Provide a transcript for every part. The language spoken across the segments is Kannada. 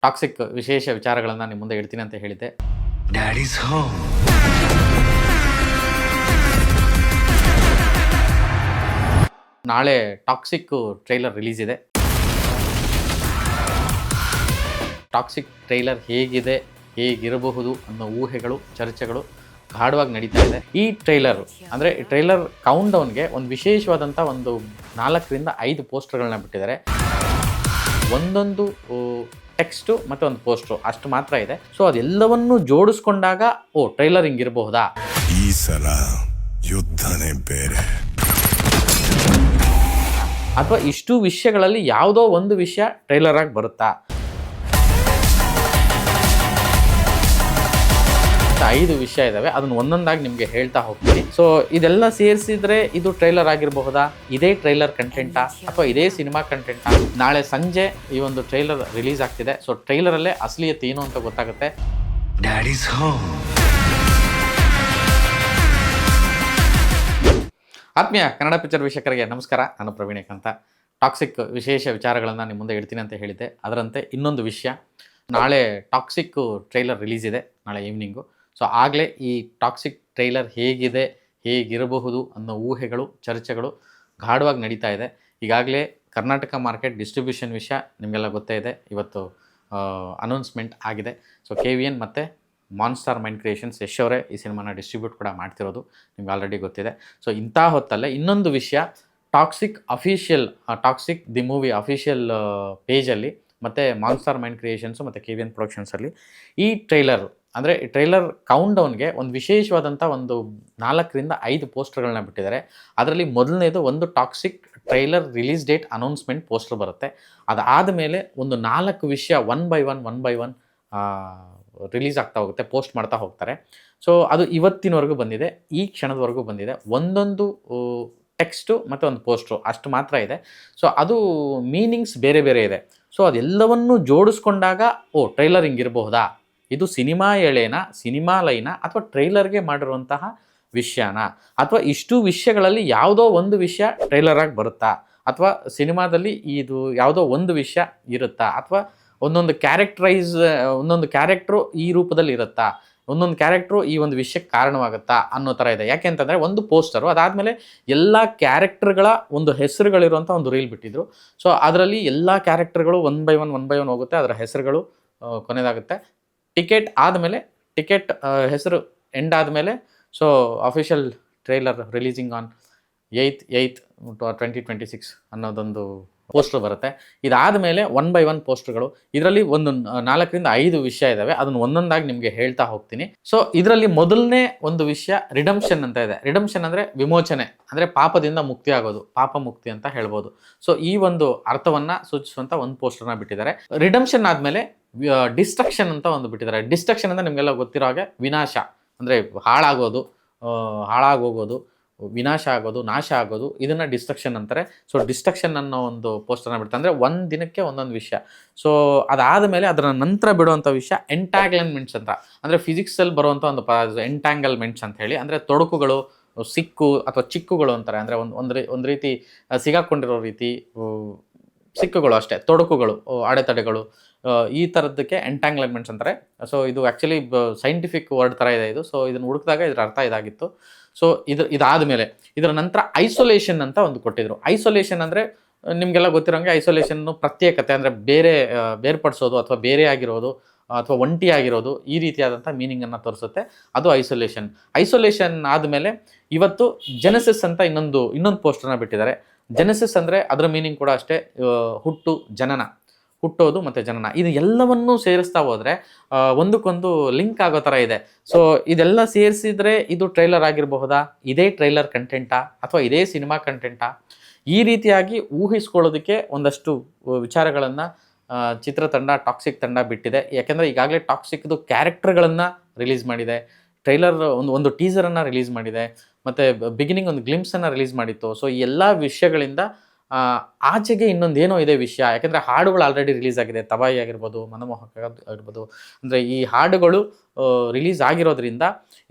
ಟಾಕ್ಸಿಕ್ ವಿಶೇಷ ವಿಚಾರಗಳನ್ನು ನಿಮ್ಮ ಮುಂದೆ ಇಡ್ತೀನಿ ಅಂತ ಹೇಳಿದ್ದೆ. Daddies home. ನಾಳೆ ಟಾಕ್ಸಿಕ್ ಟ್ರೈಲರ್ ರಿಲೀಸ್ ಇದೆ. ಟಾಕ್ಸಿಕ್ ಟ್ರೈಲರ್ ಹೇಗಿದೆ, ಹೇಗಿರಬಹುದು ಅನ್ನೋ ಊಹೆಗಳು, ಚರ್ಚೆಗಳು ಗಾಢವಾಗಿ ನಡೀತಾ ಇದೆ. ಈ ಟ್ರೈಲರ್ ಅಂದರೆ ಟ್ರೈಲರ್ ಕೌಂಟ್ ಡೌನ್ಗೆ ಒಂದು ವಿಶೇಷವಾದಂಥ ಒಂದು 4ರಿಂದ 5 ಪೋಸ್ಟರ್ಗಳನ್ನ ಬಿಟ್ಟಿದ್ದಾರೆ. ಒಂದೊಂದು ಟೆಕ್ಸ್ಟು ಮತ್ತು ಒಂದು ಪೋಸ್ಟ್ರು ಅಷ್ಟು ಮಾತ್ರ ಇದೆ. ಸೊ ಅದೆಲ್ಲವನ್ನೂ ಜೋಡಿಸ್ಕೊಂಡಾಗ ಟ್ರೈಲರ್ ಹಿಂಗಿರಬಹುದಾ, ಈ ಸಲ ಯುದ್ಧನೇ ಬೇರೆ, ಅಥವಾ ಇಷ್ಟು ವಿಷಯಗಳಲ್ಲಿ ಯಾವುದೋ ಒಂದು ವಿಷಯ ಟ್ರೈಲರ್ ಆಗಿ ಬರುತ್ತಾ? 5 ವಿಷಯ ಇದ್ದಾವೆ, ಅದನ್ನು ಒಂದೊಂದಾಗಿ ನಿಮಗೆ ಹೇಳ್ತಾ ಹೋಗ್ತೀನಿ. ಸೊ ಇದೆಲ್ಲ ಸೇರಿಸಿದ್ರೆ ಇದು ಟ್ರೈಲರ್ ಆಗಿರಬಹುದಾ, ಇದೇ ಟ್ರೈಲರ್ ಕಂಟೆಂಟಾ ಅಥವಾ ಇದೇ ಸಿನಿಮಾ ಕಂಟೆಂಟಾ? ನಾಳೆ ಸಂಜೆ ಈ ಒಂದು ಟ್ರೈಲರ್ ರಿಲೀಸ್ ಆಗ್ತಿದೆ. ಸೊ ಟ್ರೈಲರಲ್ಲೇ ಅಸಲಿಯತ್ ಏನು ಅಂತ ಗೊತ್ತಾಗುತ್ತೆ. Daddies home. ಆತ್ಮೀಯ ಕನ್ನಡ ಪಿಕ್ಚರ್ ವೀಕ್ಷಕರಿಗೆ ನಮಸ್ಕಾರ. ನಾನು ಪ್ರವೀಣ್ ಅಂತ. ಟಾಕ್ಸಿಕ್ ವಿಶೇಷ ವಿಚಾರಗಳನ್ನು ನಿಮ್ಮ ಮುಂದೆ ಇಡ್ತೀನಿ ಅಂತ ಹೇಳಿದ್ದೆ. ಅದರಂತೆ ಇನ್ನೊಂದು ವಿಷಯ, ನಾಳೆ ಟಾಕ್ಸಿಕ್ ಟ್ರೈಲರ್ ರಿಲೀಸ್ ಇದೆ, ನಾಳೆ ಈವ್ನಿಂಗು. ಸೊ ಆಗಲೇ ಈ ಟಾಕ್ಸಿಕ್ ಟ್ರೈಲರ್ ಹೇಗಿದೆ, ಹೇಗಿರಬಹುದು ಅನ್ನೋ ಊಹೆಗಳು, ಚರ್ಚೆಗಳು ಗಾಢವಾಗಿ ನಡೀತಾ ಇದೆ. ಈಗಾಗಲೇ ಕರ್ನಾಟಕ ಮಾರ್ಕೆಟ್ ಡಿಸ್ಟ್ರಿಬ್ಯೂಷನ್ ವಿಷಯ ನಿಮಗೆಲ್ಲ ಗೊತ್ತೇ ಇದೆ. ಇವತ್ತು ಅನೌನ್ಸ್ಮೆಂಟ್ ಆಗಿದೆ. ಸೊ KVN ಮತ್ತು ಮಾನ್ಸ್ಟಾರ್ ಮೈಂಡ್ ಕ್ರಿಯೇಷನ್ಸ್ ಯಶ್ ಅವರೇ ಈ ಸಿನಿಮಾನ ಡಿಸ್ಟ್ರಿಬ್ಯೂಟ್ ಕೂಡ ಮಾಡ್ತಿರೋದು ನಿಮ್ಗೆ ಆಲ್ರೆಡಿ ಗೊತ್ತಿದೆ. ಸೊ ಇಂಥ ಹೊತ್ತಲ್ಲೇ ಇನ್ನೊಂದು ವಿಷಯ, ಟಾಕ್ಸಿಕ್ ದಿ ಮೂವಿ ಅಫಿಷಿಯಲ್ ಪೇಜಲ್ಲಿ ಮತ್ತು ಮಾನ್ಸ್ಟಾರ್ ಮೈಂಡ್ ಕ್ರಿಯೇಷನ್ಸು ಮತ್ತು KVN ಪ್ರೊಡಕ್ಷನ್ಸಲ್ಲಿ ಈ ಟ್ರೈಲರ್ ಅಂದರೆ ಟ್ರೈಲರ್ ಕೌಂಟ್ ಡೌನ್ಗೆ ಒಂದು ವಿಶೇಷವಾದಂಥ ಒಂದು 4ರಿಂದ 5 ಪೋಸ್ಟರ್ಗಳನ್ನ ಬಿಟ್ಟಿದ್ದಾರೆ. ಅದರಲ್ಲಿ ಮೊದಲನೇದು ಒಂದು toxic trailer release date announcement poster ಬರುತ್ತೆ. ಅದಾದ ಮೇಲೆ ಒಂದು 4 ವಿಷಯ ಒನ್ ಬೈ ಒನ್ ರಿಲೀಸ್ ಆಗ್ತಾ ಹೋಗುತ್ತೆ, ಪೋಸ್ಟ್ ಮಾಡ್ತಾ ಹೋಗ್ತಾರೆ. ಸೊ ಅದು ಇವತ್ತಿನವರೆಗೂ ಬಂದಿದೆ, ಈ ಕ್ಷಣದವರೆಗೂ ಬಂದಿದೆ. ಒಂದೊಂದು ಟೆಕ್ಸ್ಟು ಮತ್ತು ಒಂದು ಪೋಸ್ಟ್ರು ಅಷ್ಟು ಮಾತ್ರ ಇದೆ. ಸೊ ಅದು ಮೀನಿಂಗ್ಸ್ ಬೇರೆ ಬೇರೆ ಇದೆ. ಸೊ ಅದೆಲ್ಲವನ್ನೂ ಜೋಡಿಸ್ಕೊಂಡಾಗ ಟ್ರೈಲರ್ ಹಿಂಗಿರಬಹುದಾ, ಇದು ಸಿನಿಮಾ ಎಳೆನ, ಸಿನಿಮಾ ಲೈನ ಅಥವಾ ಟ್ರೈಲರ್ಗೆ ಮಾಡಿರುವಂತಹ ವಿಷಯನ, ಅಥವಾ ಇಷ್ಟು ವಿಷಯಗಳಲ್ಲಿ ಯಾವುದೋ ಒಂದು ವಿಷಯ ಟ್ರೈಲರ್ ಆಗಿ ಬರುತ್ತಾ, ಅಥವಾ ಸಿನಿಮಾದಲ್ಲಿ ಇದು ಯಾವುದೋ ಒಂದು ವಿಷಯ ಇರುತ್ತಾ, ಅಥವಾ ಒಂದೊಂದು ಕ್ಯಾರೆಕ್ಟ್ರು ಈ ರೂಪದಲ್ಲಿ ಇರುತ್ತಾ, ಒಂದೊಂದು ಕ್ಯಾರೆಕ್ಟ್ರು ಈ ಒಂದು ವಿಷಯಕ್ಕೆ ಕಾರಣವಾಗುತ್ತಾ ಅನ್ನೋ ಥರ ಇದೆ. ಯಾಕೆ ಅಂತಂದರೆ ಒಂದು ಪೋಸ್ಟರು, ಅದಾದಮೇಲೆ ಎಲ್ಲ ಕ್ಯಾರೆಕ್ಟರ್ಗಳ ಒಂದು ಹೆಸರುಗಳಿರುವಂಥ ಒಂದು ರೀಲ್ ಬಿಟ್ಟಿದ್ರು. ಸೊ ಅದರಲ್ಲಿ ಎಲ್ಲ ಕ್ಯಾರೆಕ್ಟರ್ಗಳು ಒನ್ ಬೈ ಒನ್ ಹೋಗುತ್ತೆ, ಅದರ ಹೆಸರುಗಳು ಕೊನೆಯದಾಗುತ್ತೆ. ಟಿಕೆಟ್ ಹೆಸರು ಎಂಡ್ ಆದಮೇಲೆ so official trailer releasing on 8th 2026 ಅನ್ನೋದೊಂದು ಪೋಸ್ಟರ್ ಬರುತ್ತೆ. ಇದಾದ ಮೇಲೆ ಒನ್ ಬೈ ಒನ್ ಪೋಸ್ಟರ್ಗಳು, ಇದರಲ್ಲಿ ಒಂದು 4ರಿಂದ 5 ವಿಷಯ ಇದ್ದಾವೆ, ಅದನ್ನು ಒಂದೊಂದಾಗಿ ನಿಮಗೆ ಹೇಳ್ತಾ ಹೋಗ್ತೀನಿ. ಸೊ ಇದರಲ್ಲಿ ಮೊದಲನೇ ಒಂದು ವಿಷಯ ರಿಡಂಪ್ಷನ್ ಅಂತ ಇದೆ. ರಿಡಂಪ್ಷನ್ ಅಂದರೆ ವಿಮೋಚನೆ, ಅಂದರೆ ಪಾಪದಿಂದ ಮುಕ್ತಿ ಆಗೋದು, ಪಾಪ ಮುಕ್ತಿ ಅಂತ ಹೇಳ್ಬೋದು. ಸೊ ಈ ಒಂದು ಅರ್ಥವನ್ನು ಸೂಚಿಸುವಂಥ ಒಂದು ಪೋಸ್ಟರ್ನ ಬಿಟ್ಟಿದ್ದಾರೆ. ರಿಡಂಪ್ಷನ್ ಆದಮೇಲೆ ಡಿಸ್ಟ್ರಕ್ಷನ್ ಅಂತ ಒಂದು ಬಿಟ್ಟಿದ್ದಾರೆ. ಡಿಸ್ಟ್ರಕ್ಷನ್ ಅಂದರೆ ನಿಮಗೆಲ್ಲ ಗೊತ್ತಿರೋ ಹಾಗೆ ವಿನಾಶ, ಅಂದರೆ ಹಾಳಾಗೋಗೋದು, ವಿನಾಶ ಆಗೋದು, ನಾಶ ಆಗೋದು, ಇದನ್ನು ಡಿಸ್ಟ್ರಕ್ಷನ್ ಅಂತಾರೆ. ಸೊ ಡಿಸ್ಟ್ರಕ್ಷನ್ ಅನ್ನೋ ಒಂದು ಪೋಸ್ಟರ್ನ ಬಿಡ್ತಾರೆ, ಅಂದರೆ ಒಂದು ದಿನಕ್ಕೆ ಒಂದೊಂದು ವಿಷಯ. ಸೊ ಅದಾದ ಮೇಲೆ ಅದರ ನಂತರ ಬಿಡುವಂಥ ವಿಷಯ ಎಂಟ್ಯಾಂಗಲ್ಮೆಂಟ್ಸ್ ಅಂತ, ಅಂದರೆ ಫಿಸಿಕ್ಸಲ್ಲಿ ಬರುವಂಥ ಒಂದು ಎಂಟ್ಯಾಂಗಲ್ಮೆಂಟ್ಸ್ ಅಂತ ಹೇಳಿ, ಅಂದರೆ ತೊಡಕುಗಳು, ಸಿಕ್ಕು ಅಥವಾ ಚಿಕ್ಕುಗಳು ಅಂತಾರೆ. ಅಂದರೆ ಒಂದು ರೀತಿ ಸಿಗಾಕೊಂಡಿರೋ ರೀತಿ ಸಿಕ್ಕುಗಳು ಅಷ್ಟೇ, ತೊಡಕುಗಳು, ಅಡೆತಡೆಗಳು, ಈ ಥರದ್ದಕ್ಕೆ ಎಂಟ್ಯಾಂಗ್ಲ್ಮೆಂಟ್ಸ್ ಅಂತಾರೆ. ಸೊ ಇದು ಆ್ಯಕ್ಚುಲಿ ಸೈಂಟಿಫಿಕ್ ವರ್ಡ್ ಥರ ಇದೆ ಇದು. ಸೊ ಇದನ್ನು ಹುಡುಕಿದಾಗ ಇದರ ಅರ್ಥ ಇದಾಗಿತ್ತು. ಸೊ ಇದಾದ ಮೇಲೆ ಇದರ ನಂತರ ಐಸೋಲೇಷನ್ ಅಂತ ಒಂದು ಕೊಟ್ಟಿದ್ರು. ಐಸೋಲೇಷನ್ ಅಂದರೆ ನಿಮಗೆಲ್ಲ ಗೊತ್ತಿರೋಂಗೆ ಐಸೋಲೇಷನ್ನು ಪ್ರತ್ಯೇಕತೆ, ಅಂದರೆ ಬೇರ್ಪಡಿಸೋದು ಅಥವಾ ಬೇರೆ ಆಗಿರೋದು ಅಥವಾ ಒಂಟಿಯಾಗಿರೋದು, ಈ ರೀತಿಯಾದಂಥ ಮೀನಿಂಗನ್ನು ತೋರಿಸುತ್ತೆ. ಅದು ಐಸೋಲೇಷನ್ ಆದಮೇಲೆ ಇವತ್ತು ಜೆನೆಸಿಸ್ ಅಂತ ಇನ್ನೊಂದು ಪೋಸ್ಟರ್ನ ಬಿಟ್ಟಿದ್ದಾರೆ. ಜೆನೆಸಿಸ್ ಅಂದರೆ ಅದರ ಮೀನಿಂಗ್ ಕೂಡ ಅಷ್ಟೇ, ಹುಟ್ಟೋದು ಮತ್ತು ಜನನ. ಇದು ಎಲ್ಲವನ್ನೂ ಸೇರಿಸ್ತಾ ಹೋದರೆ ಒಂದಕ್ಕೊಂದು ಲಿಂಕ್ ಆಗೋ ಥರ ಇದೆ. ಸೊ ಇದೆಲ್ಲ ಸೇರಿಸಿದ್ರೆ ಇದು ಟ್ರೈಲರ್ ಆಗಿರಬಹುದಾ, ಇದೇ ಟ್ರೈಲರ್ ಕಂಟೆಂಟಾ ಅಥವಾ ಇದೇ ಸಿನಿಮಾ ಕಂಟೆಂಟಾ? ಈ ರೀತಿಯಾಗಿ ಊಹಿಸ್ಕೊಳ್ಳೋದಕ್ಕೆ ಒಂದಷ್ಟು ವಿಚಾರಗಳನ್ನು ಚಿತ್ರತಂಡ, ಟಾಕ್ಸಿಕ್ ತಂಡ ಬಿಟ್ಟಿದೆ. ಯಾಕೆಂದರೆ ಈಗಾಗಲೇ ಟಾಕ್ಸಿಕ್ದು ಕ್ಯಾರೆಕ್ಟರ್ಗಳನ್ನು ರಿಲೀಸ್ ಮಾಡಿದೆ, ಟ್ರೈಲರ್ ಒಂದು ಟೀಸರನ್ನು ರಿಲೀಸ್ ಮಾಡಿದೆ, ಮತ್ತು ಬಿಗಿನಿಂಗ್ ಒಂದು ಗ್ಲಿಮ್ಸನ್ನು ರಿಲೀಸ್ ಮಾಡಿತ್ತು. ಸೊ ಈ ಎಲ್ಲ ವಿಷಯಗಳಿಂದ ಆಚೆಗೆ ಇನ್ನೊಂದೇನೋ ಇದೆ ವಿಷಯ. ಯಾಕೆಂದರೆ ಹಾಡುಗಳು ಆಲ್ರೆಡಿ ರಿಲೀಸ್ ಆಗಿದೆ, ತಬಾಯಿ ಆಗಿರ್ಬೋದು, ಮನಮೋಹಕ ಆಗಿರ್ಬೋದು. ಅಂದರೆ ಈ ಹಾಡುಗಳು ರಿಲೀಸ್ ಆಗಿರೋದ್ರಿಂದ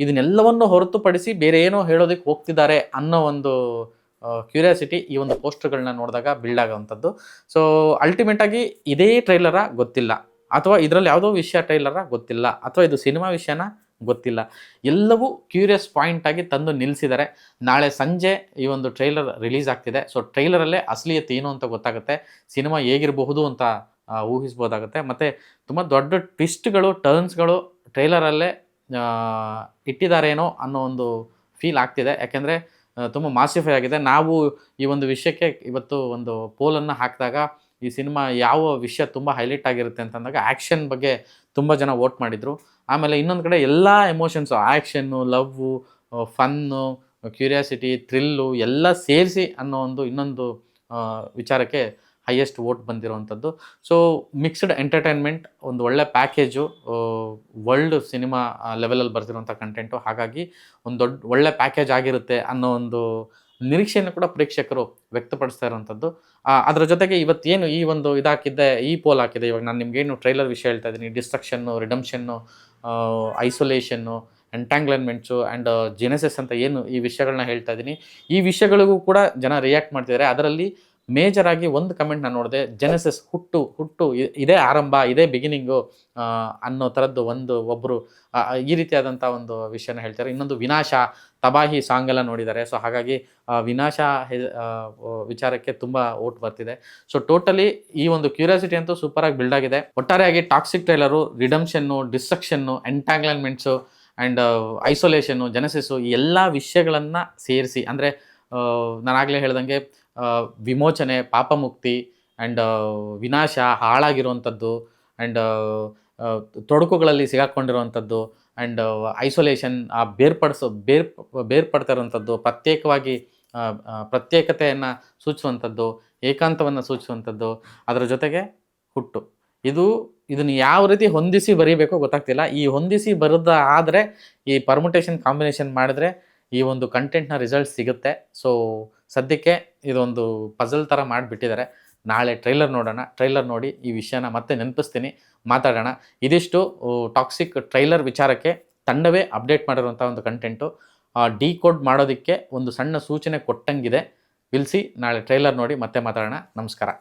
ಇದನ್ನೆಲ್ಲವನ್ನು ಹೊರತುಪಡಿಸಿ ಬೇರೆ ಏನೋ ಹೇಳೋದಕ್ಕೆ ಹೋಗ್ತಿದ್ದಾರೆ ಅನ್ನೋ ಒಂದು ಕ್ಯೂರಿಯಾಸಿಟಿ ಈ ಒಂದು ಪೋಸ್ಟರ್ಗಳನ್ನ ನೋಡಿದಾಗ ಬಿಲ್ಡ್ ಆಗೋವಂಥದ್ದು. ಸೊ ಅಲ್ಟಿಮೇಟಾಗಿ ಇದೇ ಟ್ರೈಲರ ಗೊತ್ತಿಲ್ಲ, ಅಥವಾ ಇದರಲ್ಲಿ ಯಾವುದೋ ವಿಷಯ ಟ್ರೈಲರ ಗೊತ್ತಿಲ್ಲ, ಅಥವಾ ಇದು ಸಿನಿಮಾ ವಿಷಯನ ಗೊತ್ತಿಲ್ಲ. ಎಲ್ಲವೂ ಕ್ಯೂರಿಯಸ್ ಪಾಯಿಂಟ್ ಆಗಿ ತಂದು ನಿಲ್ಲಿಸಿದ್ದಾರೆ. ನಾಳೆ ಸಂಜೆ ಈ ಒಂದು ಟ್ರೈಲರ್ ರಿಲೀಸ್ ಆಗ್ತಿದೆ. ಸೊ ಟ್ರೈಲರಲ್ಲೇ ಅಸಲಿಯತ್ ಏನು ಅಂತ ಗೊತ್ತಾಗುತ್ತೆ, ಸಿನಿಮಾ ಹೇಗಿರಬಹುದು ಅಂತ ಊಹಿಸ್ಬೋದಾಗುತ್ತೆ. ಮತ್ತು ತುಂಬ ದೊಡ್ಡ ಟ್ವಿಸ್ಟ್ಗಳು, ಟರ್ನ್ಸ್ಗಳು ಟ್ರೈಲರಲ್ಲೇ ಇಟ್ಟಿದ್ದಾರೇನೋ ಅನ್ನೋ ಒಂದು ಫೀಲ್ ಆಗ್ತಿದೆ. ಯಾಕೆಂದರೆ ತುಂಬ ಮಾಸಿಫೈ ಆಗಿದೆ. ನಾವು ಈ ಒಂದು ವಿಷಯಕ್ಕೆ ಇವತ್ತು ಒಂದು ಪೋಲನ್ನು ಹಾಕಿದಾಗ ಈ ಸಿನಿಮಾ ಯಾವ ವಿಷಯ ತುಂಬ ಹೈಲೈಟ್ ಆಗಿರುತ್ತೆ ಅಂತಂದಾಗ ಆ್ಯಕ್ಷನ್ ಬಗ್ಗೆ ತುಂಬ ಜನ ವೋಟ್ ಮಾಡಿದರು. ಆಮೇಲೆ ಇನ್ನೊಂದು ಕಡೆ ಎಲ್ಲ emotions, action, love, fun, curiosity, thrill ಎಲ್ಲ ಸೇರಿಸಿ ಅನ್ನೋ ಒಂದು ಇನ್ನೊಂದು ವಿಚಾರಕ್ಕೆ ಹೈಯೆಸ್ಟ್ ವೋಟ್ ಬಂದಿರುವಂಥದ್ದು. ಸೊ ಮಿಕ್ಸ್ಡ್ ಎಂಟರ್ಟೈನ್ಮೆಂಟ್, ಒಂದು ಒಳ್ಳೆ ಪ್ಯಾಕೇಜು, ವರ್ಲ್ಡ್ ಸಿನಿಮಾ ಲೆವೆಲಲ್ಲಿ ಬರ್ತಿರುವಂಥ ಕಂಟೆಂಟು. ಹಾಗಾಗಿ ಒಂದು ಒಳ್ಳೆ ಪ್ಯಾಕೇಜ್ ಆಗಿರುತ್ತೆ ಅನ್ನೋ ಒಂದು ನಿರೀಕ್ಷೆಯನ್ನು ಕೂಡ ಪ್ರೇಕ್ಷಕರು ವ್ಯಕ್ತಪಡಿಸ್ತಾ ಇರುವಂಥದ್ದು. ಅದರ ಜೊತೆಗೆ ಇವತ್ತೇನು ಈ ಒಂದು ಇದಾಕಿದ್ದೆ, ಈ ಪೋಲ್ ಹಾಕಿದೆ, ಇವಾಗ ನಾನು ನಿಮಗೇನು ಟ್ರೈಲರ್ ವಿಷಯ ಹೇಳ್ತಾ ಇದ್ದೀನಿ, ಡಿಸ್ಟ್ರಕ್ಷನ್ನು, ರಿಡಮ್ಷನ್ನು, ಐಸೋಲೇಷನ್ನು, ಎಂಟ್ಯಾಂಗ್ಲೆನ್ಮೆಂಟ್ಸು ಆ್ಯಂಡ್ ಜೆನೆಸಿಸ್ ಅಂತ ಏನು ಈ ವಿಷಯಗಳನ್ನ ಹೇಳ್ತಾ ಇದ್ದೀನಿ, ಈ ವಿಷಯಗಳಿಗೂ ಕೂಡ ಜನ ರಿಯಾಕ್ಟ್ ಮಾಡ್ತಿದ್ದಾರೆ. ಅದರಲ್ಲಿ ಮೇಜರ್ ಆಗಿ ಒಂದು ಕಮೆಂಟ್ ನಾನು ನೋಡಿದೆ, ಜೆನೆಸಿಸ್ ಹುಟ್ಟು ಇದೇ ಆರಂಭ, ಇದೇ ಬಿಗಿನಿಂಗು ಅನ್ನೋ ಥರದ್ದು ಒಬ್ಬರು ಈ ರೀತಿಯಾದಂಥ ಒಂದು ವಿಷಯನ ಹೇಳ್ತಾರೆ. ಇನ್ನೊಂದು ವಿನಾಶ, ತಬಾಹಿ ಸಾಂಗ್ ಎಲ್ಲ ನೋಡಿದ್ದಾರೆ. ಸೊ ಹಾಗಾಗಿ ವಿನಾಶ ವಿಚಾರಕ್ಕೆ ತುಂಬ ಓಟ್ ಬರ್ತಿದೆ. ಸೊ ಟೋಟಲಿ ಈ ಒಂದು ಕ್ಯೂರಿಯಾಸಿಟಿ ಅಂತೂ ಸೂಪರಾಗಿ ಬಿಲ್ಡ್ ಆಗಿದೆ. ಒಟ್ಟಾರೆಯಾಗಿ ಟಾಕ್ಸಿಕ್ ಟ್ರೈಲರು, ರಿಡಮ್ಷನ್ನು, ಡಿಸ್ಟ್ರಕ್ಷನ್ನು, ಎಂಟ್ಯಾಂಗ್ಲೆನ್ಮೆಂಟ್ಸು ಆ್ಯಂಡ್ ಐಸೋಲೇಷನ್ನು, ಜೆನೆಸಿಸು ಈ ಎಲ್ಲ ವಿಷಯಗಳನ್ನು ಸೇರಿಸಿ, ಅಂದರೆ ನಾನಾಗಲೇ ಹೇಳ್ದಂಗೆ ವಿಮೋಚನೆ, ಪಾಪಮುಕ್ತಿ ಆ್ಯಂಡ್ ವಿನಾಶ, ಹಾಳಾಗಿರುವಂಥದ್ದು ಆ್ಯಂಡ್ ತೊಡಕುಗಳಲ್ಲಿ ಸಿಗಾಕೊಂಡಿರುವಂಥದ್ದು ಆ್ಯಂಡ್ ಐಸೋಲೇಷನ್, ಬೇರ್ಪಡ್ತಾ ಇರುವಂಥದ್ದು, ಪ್ರತ್ಯೇಕತೆಯನ್ನು ಸೂಚಿಸುವಂಥದ್ದು, ಏಕಾಂತವನ್ನು ಸೂಚಿಸುವಂಥದ್ದು, ಅದರ ಜೊತೆಗೆ ಹುಟ್ಟು. ಇದನ್ನು ಯಾವ ರೀತಿ ಹೊಂದಿಸಿ ಬರೀಬೇಕೋ ಗೊತ್ತಾಗ್ತಿಲ್ಲ. ಈ ಹೊಂದಿಸಿ ಬರೋದು ಆದರೆ ಈ ಪರ್ಮುಟೇಷನ್ ಕಾಂಬಿನೇಷನ್ ಮಾಡಿದ್ರೆ ಈ ಒಂದು ಕಂಟೆಂಟ್ನ ರಿಸಲ್ಟ್ ಸಿಗುತ್ತೆ. ಸೊ ಸದ್ಯಕ್ಕೆ ಇದೊಂದು ಪಜಲ್ ಥರ ಮಾಡಿಬಿಟ್ಟಿದ್ದಾರೆ. ನಾಳೆ ಟ್ರೈಲರ್ ನೋಡೋಣ. ಟ್ರೈಲರ್ ನೋಡಿ ಈ ವಿಷಯನ ಮತ್ತೆ ನೆನಪಿಸ್ತೀನಿ, ಮಾತಾಡೋಣ. ಇದಿಷ್ಟು ಟಾಕ್ಸಿಕ್ ಟ್ರೈಲರ್ ವಿಚಾರಕ್ಕೆ ತಂಡವೇ ಅಪ್ಡೇಟ್ ಮಾಡಿರುವಂಥ ಒಂದು ಕಂಟೆಂಟು. ಡಿಕೋಡ್ ಮಾಡೋದಕ್ಕೆ ಒಂದು ಸಣ್ಣ ಸೂಚನೆ ಕೊಟ್ಟಂಗಿದೆ. ವಿಲ್ಸಿ, ನಾಳೆ ಟ್ರೈಲರ್ ನೋಡಿ ಮತ್ತೆ ಮಾತಾಡೋಣ. ನಮಸ್ಕಾರ.